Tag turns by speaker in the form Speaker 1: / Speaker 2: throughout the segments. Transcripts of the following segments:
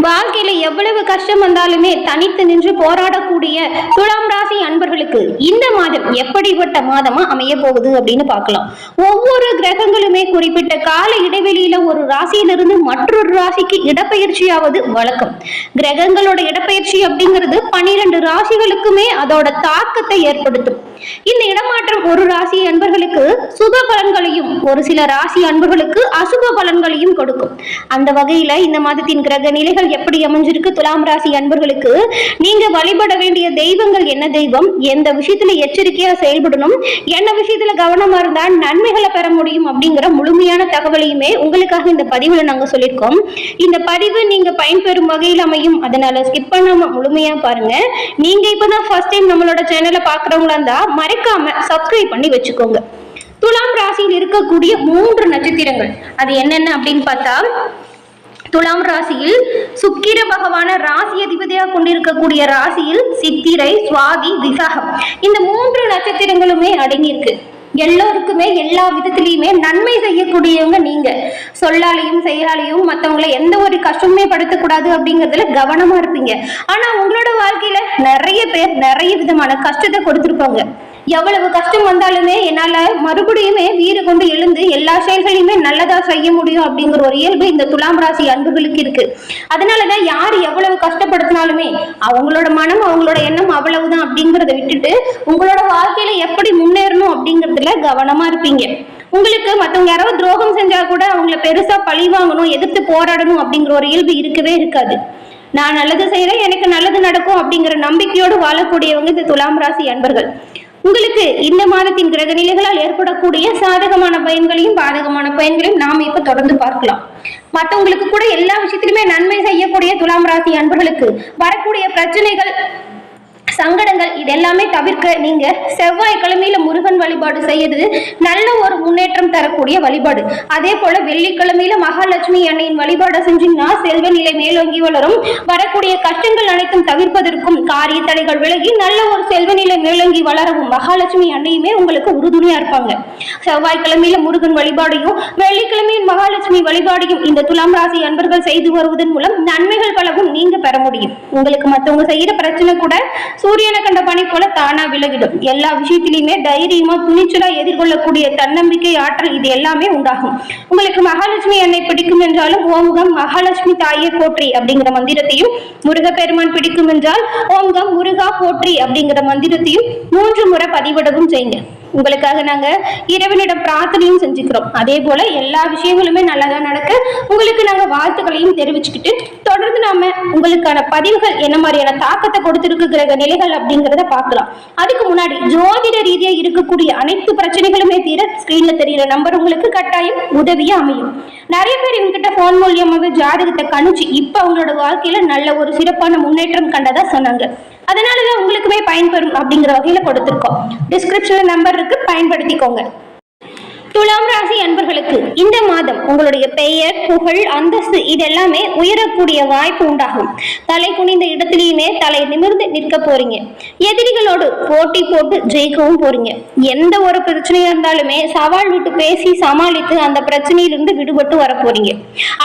Speaker 1: வாழ்க்கையில எவ்வளவு கஷ்டம் வந்தாலுமே தனித்து நின்று போராடக்கூடிய துலாம் ராசி அன்பர்களுக்கு இந்த மாதம் எப்படிப்பட்ட மாதமா அமைய போகுது அப்படின்னு பார்க்கலாம். ஒவ்வொரு கிரகங்களுமே குறிப்பிட்ட கால இடைவெளியில ஒரு ராசியிலிருந்து மற்றொரு ராசிக்கு இடப்பெயர்ச்சியாவது வழக்கம். கிரகங்களோட இடப்பெயர்ச்சி அப்படிங்கிறது 12 ராசிகளுக்குமே அதோட தாக்கத்தை ஏற்படுத்தும். இந்த இடமாற்றம் ஒரு ராசி அன்பர்களுக்கு சுப பலன்களையும் ஒரு சில ராசி அன்பர்களுக்கு அசுப பலன்களையும் கொடுக்கும். அந்த வகையில இந்த மாதத்தின் கிரக நிலைகள் எப்படி அமைஞ்சிருக்கு துலாம் ராசி அன்பர்களுக்கு, நீங்க வழிபட வேண்டிய தெய்வங்கள் என்ன தெய்வம், எந்த விஷயத்துல எச்சரிக்கையா செயல்படணும், என்ன விஷயத்துல கவனமா இருந்தா நன்மைகளை பெற முடியும் அப்படிங்கிற முழுமையான தகவலையுமே உங்களுக்காக இந்த பதிவுல நாங்க சொல்லியிருக்கோம். இந்த பதிவு நீங்க பயன்பெறும் வகையில் அமையும், அதனால ஸ்கிப் பண்ணாம முழுமையா பாருங்க. நீங்க இப்பதான் ஃபர்ஸ்ட் டைம் நம்மளோட சேனலை பாக்குறவங்களா இருந்தா மறக்காம சப்ஸ்கிரைப் பண்ணி வச்சுக்கோங்க. துலாம் ராசியில் இருக்கக்கூடிய 3 நட்சத்திரங்கள் அது என்னென்ன அப்படின்னு பார்த்தா, துலாம் ராசியில் சுக்கிர பகவான ராசி அதிபதியாக கொண்டிருக்கக்கூடிய ராசியில் சித்திரை, சுவாதி, விசாகம் இந்த 3 நட்சத்திரங்களுமே அடங்கியிருக்கு. எல்லோருக்குமே எல்லா விதத்திலையுமே நன்மை செய்யக்கூடியவங்க நீங்க. சொல்லாலையும் செயலாலையும் மற்றவங்களை எந்த ஒரு கஷ்டமே படுத்தக்கூடாது அப்படிங்கிறதுல கவனமா இருப்பீங்க. ஆனா உங்களோட வாழ்க்கையில நிறைய பேர் நிறைய விதமான கஷ்டத்தை கொடுத்துருப்பாங்க. எவ்வளவு கஷ்டம் வந்தாலுமே என்னால மறுபடியுமே வீறு கொண்டு எழுந்து எல்லா செயல்களையுமே நல்லதா செய்ய முடியும் அப்படிங்கிற ஒரு இயல்பு இந்த துலாம் ராசி அன்புகளுக்கு இருக்கு. அதனாலதான் யார் எவ்வளவு கஷ்டப்படுத்தினாலுமே அவங்களோட மனம் அவங்களோட எண்ணம் அவ்வளவுதான் அப்படிங்கிறத விட்டுட்டு உங்களோட வாழ்க்கையில எப்படி முன்னேறணும் அப்படிங்கிறதுல கவனமா இருப்பீங்க. உங்களுக்கு மற்றவங்க யாராவது துரோகம் செஞ்சா கூட அவங்கள பெருசா பழி வாங்கணும், எதிர்த்து போராடணும் அப்படிங்கிற ஒரு இயல்பு இருக்கவே இருக்காது. நான் நல்லது செய்யறேன், எனக்கு நல்லது நடக்கும் அப்படிங்கிற நம்பிக்கையோடு வாழக்கூடியவங்க இந்த துலாம் ராசி அன்பர்கள். உங்களுக்கு இந்த மாதத்தின் கிரக நிலைகளால் ஏற்படக்கூடிய சாதகமான பயன்களையும் பாதகமான பயன்களையும் நாம இப்ப தொடர்ந்து பார்க்கலாம். மற்றவங்களுக்கு கூட எல்லா விஷயத்திலுமே நன்மை செய்யக்கூடிய துலாம் ராசி அன்பர்களுக்கு வரக்கூடிய பிரச்சனைகள், சங்கடங்கள் இதெல்லாமே தவிர்க்க நீங்க செவ்வாய்க்கிழமையில முருகன் வழிபாடு செய்யறது நல்ல ஒரு முன்னேற்றம் தரக்கூடிய வழிபாடு. அதே போல வெள்ளிக்கிழமையில மகாலட்சுமி அன்னையின் வழிபாடு செஞ்சீங்கன்னா செல்வ நிலை மேலோங்கி வளரும். வரக்கூடிய கஷ்டங்கள் அனைத்தும் தவிர்ப்பதற்கும் காரிய தடைகள் விலகி நல்ல ஒரு செல்வ நிலை மேலோங்கி வளரவும் மகாலட்சுமி அன்னையுமே உங்களுக்கு உறுதுணையா இருப்பாங்க. செவ்வாய்க்கிழமையில முருகன் வழிபாடையும் வெள்ளிக்கிழமையின் மகாலட்சுமி வழிபாடையும் இந்த துலாம் ராசி அன்பர்கள் செய்து வருவதன் மூலம் நன்மைகள் பலவும் நீங்க பெற முடியும். உங்களுக்கு மற்றவங்க செய்யற பிரச்சனை கூட சூரியனை கண்ட பனி போல தானா விலகிடும். எல்லா விஷயத்திலையுமே தைரியமா துணிச்சலா எதிர்கொள்ளக்கூடிய தன்னம்பிக்கை, ஆற்றல் இது எல்லாமே உண்டாகும். உங்களுக்கு மகாலட்சுமி அன்னை பிடிக்கும் என்றாலும் ஓம்கம் மகாலட்சுமி தாயே போற்றி அப்படிங்கிற மந்திரத்தையும், முருகப்பெருமான் பிடிக்கும் என்றால் ஓம்கம் முருகா போற்றி அப்படிங்கிற மந்திரத்தையும் 3 முறை பதிவிடவும் செய்யுங்க. உங்களுக்காக நாங்க இறைவனிடம் பிரார்த்தனையும் செஞ்சுக்கிறோம். அதே போல எல்லா விஷயங்களுமே நல்லதா நடக்க உங்களுக்கு நாங்க வாழ்த்துக்களையும் தெரிவிச்சுக்கிட்டு தொடர்ந்து நாம உங்களுக்கான பதிவுகள் என்ன மாதிரியான தாக்கத்தை கொடுத்திருக்கு கிரக நிலைகள் அப்படிங்கிறத பார்க்கலாம். அதுக்கு முன்னாடி ஜோதிட ரீதியா இருக்கக்கூடிய அனைத்து பிரச்சனைகளுமே தீர ஸ்கிரீன்ல தெரியிற நம்பர் உங்களுக்கு கட்டாயம் உதவியா அமையும். நிறைய பேர் இவங்கிட்ட போன் மூலியமாவே ஜாதகத்தை கணிச்சு இப்ப அவங்களோட வாழ்க்கையில நல்ல ஒரு சிறப்பான முன்னேற்றம் கண்டதா சொன்னாங்க. அதனாலதான் உங்களுக்குமே பயன்பெறும் அப்படிங்கிற வகையில கொடுத்திருக்கோம். டிஸ்கிரிப்ஷன்ல நம்பர் இருக்கு, பயன்படுத்திக்கோங்க. துலாம் ராசி அன்பர்களுக்கு இந்த மாதம் உங்களுடைய பெயர், புகழ், அந்தஸ்து இதெல்லாமே உயரக்கூடிய வாய்ப்பு உண்டாகும். தலை குனிந்த இடத்திலேயுமே தலை நிமிர்ந்து நிற்க போறீங்க. எதிரிகளோடு போட்டி போட்டு ஜெயிக்கவும் போறீங்க. எந்த ஒரு பிரச்சனையா இருந்தாலுமே சவால் விட்டு பேசி சமாளித்து அந்த பிரச்சனையிலிருந்து விடுபட்டு வர போறீங்க.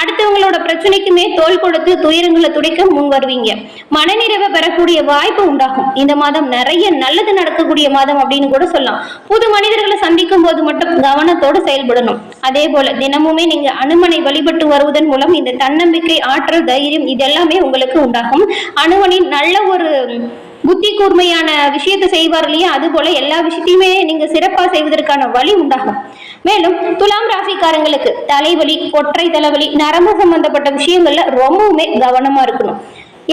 Speaker 1: அடுத்தவங்களோட பிரச்சனைக்குமே தோள் கொடுத்து துயரங்களை துடைக்க முன் வருவீங்க. மனநிறைவை பெறக்கூடிய வாய்ப்பு உண்டாகும். இந்த மாதம் நிறைய நல்லது நடக்கக்கூடிய மாதம் அப்படின்னு கூட சொல்லலாம். புது மனிதர்களை சந்திக்கும் போது மட்டும் கவனம் செயல்படணும். அதே போல தினமுமே நீங்க அனுமனை வழிபட்டு வருவதன் மூலம் இந்த தன்னம்பிக்கை, ஆற்றல், தைரியம் இதெல்லாமே உங்களுக்கு உண்டாகும். அனுமனின் நல்ல ஒரு புத்தி கூர்மையான விஷயத்தை செய்வார் இல்லையா, அது போல எல்லா விஷயத்தையுமே நீங்க சிறப்பா செய்வதற்கான வழி உண்டாகும். மேலும் துலாம் ராசிக்காரங்களுக்கு தலைவலி, ஒற்றை தலைவலி, நரம்பு சம்பந்தப்பட்ட விஷயங்கள்ல ரொம்பவுமே கவனமா இருக்கணும்.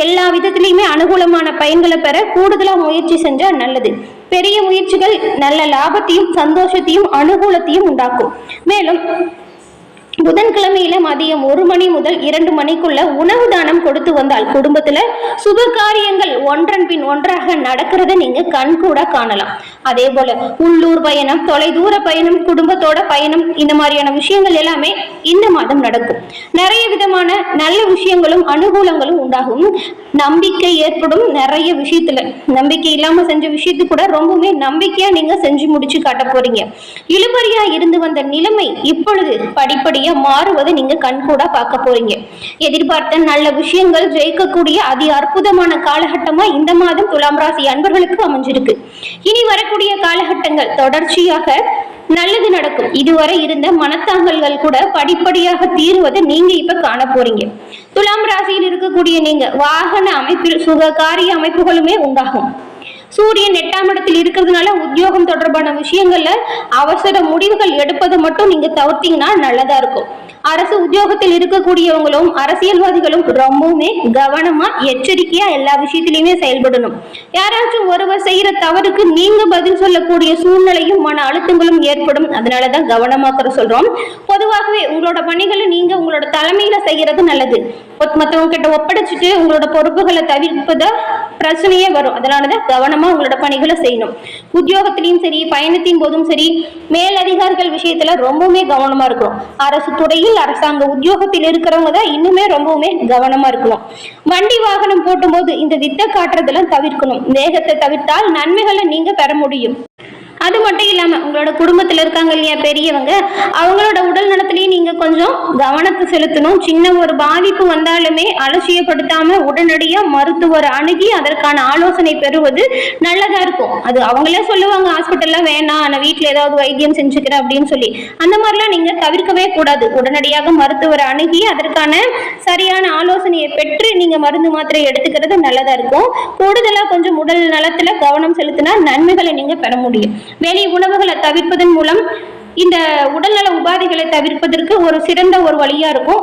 Speaker 1: எல்லா விதத்திலையுமே அனுகூலமான பயன்களை பெற கூடுதலா முயற்சி செஞ்சா நல்லது. பெரிய முயற்சிகள் நல்ல லாபத்தையும் சந்தோஷத்தையும் அனுகூலத்தையும் உண்டாக்கும். மேலும் புதன்கிழமையில மதியம் 1 மணி முதல் 2 மணிக்குள்ள உணவு தானம் கொடுத்து வந்தால் குடும்பத்துல சுப காரியங்கள் ஒன்றன் பின் ஒன்றாக நடக்கிறத நீங்க கண்கூட காணலாம். அதே போல உள்ளூர் பயணம், தொலைதூர பயணம், குடும்பத்தோட பயணம் இந்த மாதிரியான விஷயங்கள் எல்லாமே இந்த மாதம் நடக்கும். நிறைய விதமான நல்ல விஷயங்களும் அனுகூலங்களும் உண்டாகும். நம்பிக்கை ஏற்படும். நிறைய விஷயத்துல நம்பிக்கை இல்லாம செஞ்ச விஷயத்து கூட ரொம்பவுமே நம்பிக்கையா நீங்க செஞ்சு முடிச்சு காட்ட போறீங்க. இழுபறியா இருந்து வந்த நிலைமை இப்பொழுது படிப்படியா அதிர்ஷ்டசாலியா மாறுவதை நீங்க கண்கூடா பார்க்க போறீங்க. எதிர்பார்த்த நல்ல விஷயங்கள் ஜெயிக்கக்கூடிய அதி அற்புதமான காலகட்டமா இந்த மாதம் துலாம் ராசி அன்பர்களுக்கு அமைஞ்சிருக்கு. இனி வரக்கூடிய காலகட்டங்கள் தொடர்ச்சியாக நல்லது நடக்கும். இதுவரை இருந்த மனத்தாங்கல்கள் கூட படிப்படியாக தீருவதை நீங்க இப்ப காண போறீங்க. துலாம் ராசியில் இருக்கக்கூடிய நீங்க வாகன அமைப்பில் சுக காரிய அமைப்புகளுமே உண்டாகும். சூரியன் 8ஆம் இடத்தில் இருக்கிறதுனால உத்தியோகம் தொடர்பான விஷயங்கள்ல அவசர முடிவுகள் எடுப்பது மட்டும் நீங்க தவிர்த்தீங்கன்னா நல்லதா இருக்கும். அரசு உத்தியோகத்தில் இருக்கக்கூடியவங்களும் அரசியல்வாதிகளும் ரொம்பவுமே கவனமா எச்சரிக்கையா எல்லா விஷயத்திலயுமே செயல்படணும். யாராச்சும் ஒருவர் செய்யற தவறுக்கு நீங்க பதில் சொல்லக்கூடிய சூழ்நிலையும் மன அழுத்தங்களும் ஏற்படும். அதனாலதான் கவனமாக்குற சொல்றோம். பொதுவாகவே உங்களோட பணிகளை நீங்க உங்களோட தலைமையில செய்யறது நல்லது. மற்றவங்க கிட்ட ஒப்படைச்சிட்டு உங்களோட பொறுப்புகளை தவிர்ப்பத பிரச்சனையே வரும். அதனாலதான் கவனமா உங்களோட பணிகளை செய்யணும். உத்தியோகத்திலையும் சரி, பயணத்தின் போதும் சரி, மேலதிகாரிகள் விஷயத்துல ரொம்பவுமே கவனமா இருக்கணும். அரசு துறையில் அரசாங்க உத்தியோகத்தில் இருக்கிறவங்க தான் இன்னுமே ரொம்பவுமே கவனமா இருக்கணும். வண்டி வாகனம் போட்டும் போது இந்த வித்தை காட்டுறதெல்லாம் தவிர்க்கணும். வேகத்தை தவிர்த்தால் நன்மைகளை நீங்க பெற முடியும். அது மட்டும் இல்லாம உங்களோட குடும்பத்துல இருக்காங்க இல்லையா பெரியவங்க, அவங்களோட உடல் நலத்திலேயே நீங்க கொஞ்சம் கவனத்தை செலுத்தணும். சின்ன ஒரு பாதிப்பு வந்தாலுமே அலட்சியப்படுத்தாம உடனடியா மருத்துவர் அணுகி அதற்கான ஆலோசனை பெறுவது நல்லதா இருக்கும். அது அவங்களே சொல்லுவாங்க, ஹாஸ்பிட்டல்ல வேணாம், நான் வீட்டுல ஏதாவது வைத்தியம் செஞ்சுக்கிறேன் அப்படின்னு சொல்லி. அந்த மாதிரிலாம் நீங்க தவிர்க்கவே கூடாது. உடனடியாக மருத்துவர் அணுகி அதற்கான சரியான ஆலோசனையை பெற்று நீங்க மருந்து மாத்திரை எடுத்துக்கிறது நல்லதா இருக்கும். கூடுதலா கொஞ்சம் உடல் நலத்துல கவனம் செலுத்தினா நன்மைகளை நீங்க பெற முடியும். வெளி உணவுகளை தவிர்ப்பதன் மூலம் இந்த உடல்நல உபாதைகளை தவிர்ப்பதற்கு ஒரு சிறந்த ஒரு வழியா இருக்கும்.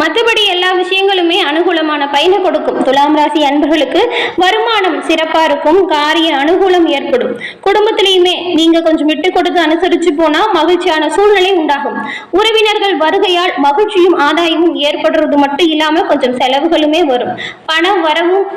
Speaker 1: மற்றபடி எல்லா விஷயங்களுமே அனுகூலமான பயனை கொடுக்கும். துலாம் ராசி அன்பர்களுக்கு வருமானம் சிறப்பா இருக்கும். காரிய அனுகூலம் ஏற்படும். குடும்பத்திலையுமே நீங்க கொஞ்சம் விட்டு கொடுத்து அனுசரிச்சு போனா மகிழ்ச்சியான சூழ்நிலை உண்டாகும். உறவினர்கள் வருகையால் மகிழ்ச்சியும் ஆதாயமும் ஏற்படுறது மட்டும் இல்லாம கொஞ்சம் செலவுகளுமே வரும். பணம் வரவும்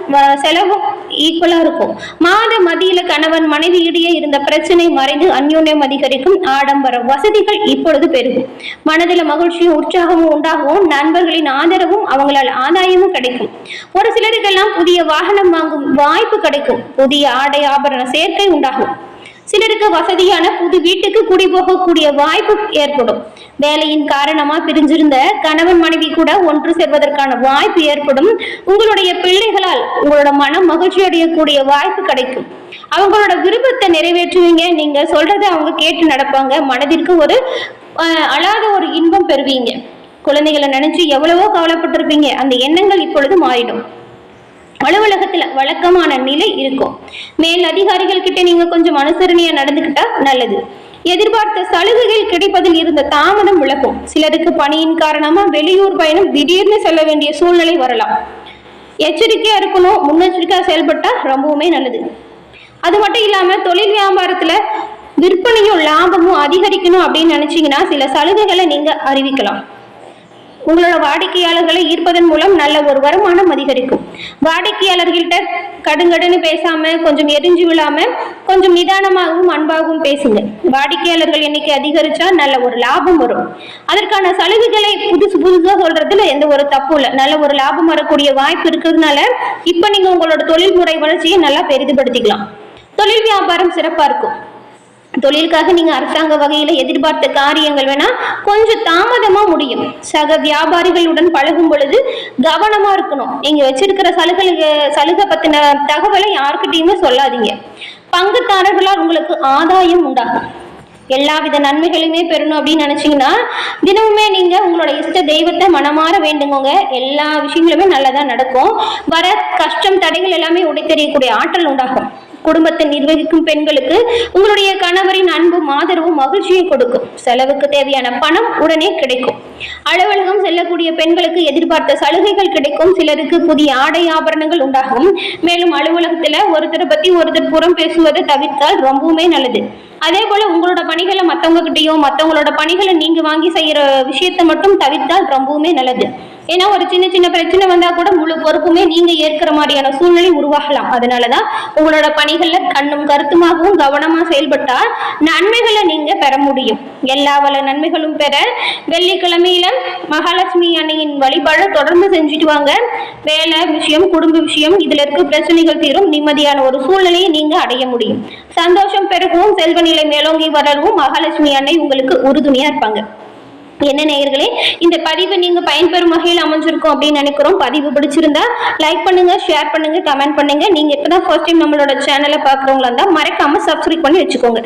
Speaker 1: செலவும் ஈக்குவலா இருக்கும். மாத மத்தியில கணவன் மனைவி இடையே இருந்த பிரச்சனை மறைந்து அந்யோன்யம் அதிகரிக்கும். ஆடம்பர வசதிகள் இப்பொழுது பெருகும். மனதில் மகிழ்ச்சியும் உற்சாகமும் உண்டாகவும் நண்பர்களின் ஆதரவும் அவங்களால் ஆதாயமும் கிடைக்கும். ஒரு சிலருக்கெல்லாம் புதிய வாகனம் வாங்கும் வாய்ப்பு கிடைக்கும். புதிய ஆடை ஆபரண சேர்க்கை உண்டாகும். சிலருக்கு வசதியான புது வீட்டுக்கு குடி போகக்கூடிய வாய்ப்பு ஏற்படும். வேலையின் காரணமா பிரிஞ்சிருந்த கணவன் மனைவி கூட ஒன்று சேர்வதற்கான வாய்ப்பு ஏற்படும். உங்களுடைய பிள்ளைகளால் உங்களோட மனம் மகிழ்ச்சி அடையக்கூடிய வாய்ப்பு கிடைக்கும். அவங்களோட விருப்பத்தை நிறைவேற்றுவீங்க. நீங்க சொல்றதை அவங்க கேட்டு நடப்பாங்க. மனதிற்கு ஒரு அழாத ஒரு இன்பம் பெறுவீங்க. குழந்தைகளை நினைச்சு எவ்வளவோ கவலைப்பட்டிருப்பீங்க. அந்த எண்ணங்கள் இப்பொழுது மாறிடும். அலுவலகத்துல வழக்கமான நிலை இருக்கும். மேல் அதிகாரிகள் கிட்ட நீங்க கொஞ்சம் அனுசரணையா நடந்துக்கிட்டா நல்லது. எதிர்பார்த்த சலுகைகள் கிடைப்பதில் இருந்த தாமதம் விலகும். சிலருக்கு பணியின் காரணமா வெளியூர் பயணம் திடீர்னு செல்ல வேண்டிய சூழ்நிலை வரலாம். எச்சரிக்கையா இருக்கணும். முன்னெச்சரிக்கையா செயல்பட்டா ரொம்பவுமே நல்லது. அது மட்டும் இல்லாம தொழில் வியாபாரத்துல விற்பனையும் லாபமும் அதிகரிக்கணும் அப்படின்னு நினைச்சீங்கன்னா சில சலுகைகளை நீங்க அறிவிக்கலாம். உங்களோட வாடிக்கையாளர்களை ஈர்ப்பதன் மூலம் நல்ல ஒரு வருமானம் அதிகரிக்கும். வாடிக்கையாளர்கள்ட்ட கடுங்கடுன்னு பேசாம கொஞ்சம் எரிஞ்சு விழாம கொஞ்சம் நிதானமாகவும் அன்பாகவும் பேசுங்க. வாடிக்கையாளர்கள் எண்ணிக்கை அதிகரிச்சா நல்ல ஒரு லாபம் வரும். அதற்கான சலுகைகளை புதுசா சொல்றதுல எந்த ஒரு தப்பும் இல்லை. நல்ல ஒரு லாபம் வரக்கூடிய வாய்ப்பு இருக்கிறதுனால இப்ப நீங்க உங்களோட தொழில்முறை வளர்ச்சியை நல்லா பெரிதுபடுத்திக்கலாம். தொழில் வியாபாரம் சிறப்பா இருக்கும். தொழிலுக்காக நீங்க அரசாங்க வகையில எதிர்பார்த்த காரியங்கள் வேணா கொஞ்சம் தாமதமா முடியும். சக வியாபாரிகளுடன் பழகும் பொழுது கவனமா இருக்கணும். நீங்க வச்சிருக்கிற சலுகை பத்தின தகவலை யாருக்கிட்டையுமே சொல்லாதீங்க. பங்குதாரர்களால் உங்களுக்கு ஆதாயம் உண்டாகும். எல்லாவித நன்மைகளுமே பெறணும் அப்படின்னு நினைச்சீங்கன்னா தினமுமே நீங்க உங்களோட இஷ்ட தெய்வத்தை மனமாற வேண்டுங்க. எல்லா விஷயங்களுமே நல்லதா நடக்கும். வர கஷ்டம் தடைகள் எல்லாமே உடைத்தெறியக்கூடிய ஆற்றல் உண்டாகும். குடும்பத்தை நிர்வகிக்கும் பெண்களுக்கு உங்களுடைய கணவரின் அன்பும் ஆதரவும் மகிழ்ச்சியை கொடுக்கும். செலவுக்கு தேவையான பணம் உடனே கிடைக்கும். அலுவலகம் செல்லக்கூடிய பெண்களுக்கு எதிர்பார்த்த சலுகைகள் கிடைக்கும். சிலருக்கு புதிய ஆடை ஆபரணங்கள் உண்டாகும். மேலும் அலுவலகத்துல ஒருத்தரை பத்தி ஒருத்தர் புறம் பேசுவதை தவிர்த்தால் ரொம்பவுமே நல்லது. அதே போல உங்களோட பணிகளை மற்றவங்க கிட்டையோ மற்றவங்களோட பணிகளை நீங்க வாங்கி செய்யற விஷயத்தை மட்டும் தவிர்த்தால் ரொம்பவுமே நல்லது. ஏன்னா ஒரு சின்ன பிரச்சனை வந்தா கூட முழு பொறுப்புமே நீங்க ஏற்கிற மாதிரியான சூழ்நிலை உருவாகலாம். அதனாலதான் உங்களோட பணிகள்ல கண்ணும் கருத்துமாகவும் கவனமா செயல்பட்டால் நன்மைகளை நீங்க பெற முடியும். எல்லா வள நன்மைகளும் பெற வெள்ளிக்கிழமையில மகாலட்சுமி அன்னையின் வழிபாடு தொடர்ந்து செஞ்சுட்டு வாங்க. வேலை விஷயம், குடும்ப விஷயம், இதுல இருக்க பிரச்சனைகள் தீரும். நிம்மதியான ஒரு சூழ்நிலையை நீங்க அடைய முடியும். சந்தோஷம் பெருகவும் செல்வ நிலை மேலோங்கி வரவும் மகாலட்சுமி அன்னை உங்களுக்கு உறுதுணையா இருப்பாங்க. என்ன நேயர்களே, இந்த பதிவு நீங்க பயன்பெறும் வகையில் அமைஞ்சிருக்கும் அப்படின்னு நினைக்கிறோம். பதிவு பிடிச்சிருந்தா லைக் பண்ணுங்க, ஷேர் பண்ணுங்க, கமெண்ட் பண்ணுங்க. நீங்க இப்பதான் ஃபர்ஸ்ட் டைம் நம்மளோட சேனலை பாக்குறவங்களா இருந்தா மறக்காம சப்ஸ்கிரைப் பண்ணி வச்சுக்கோங்க.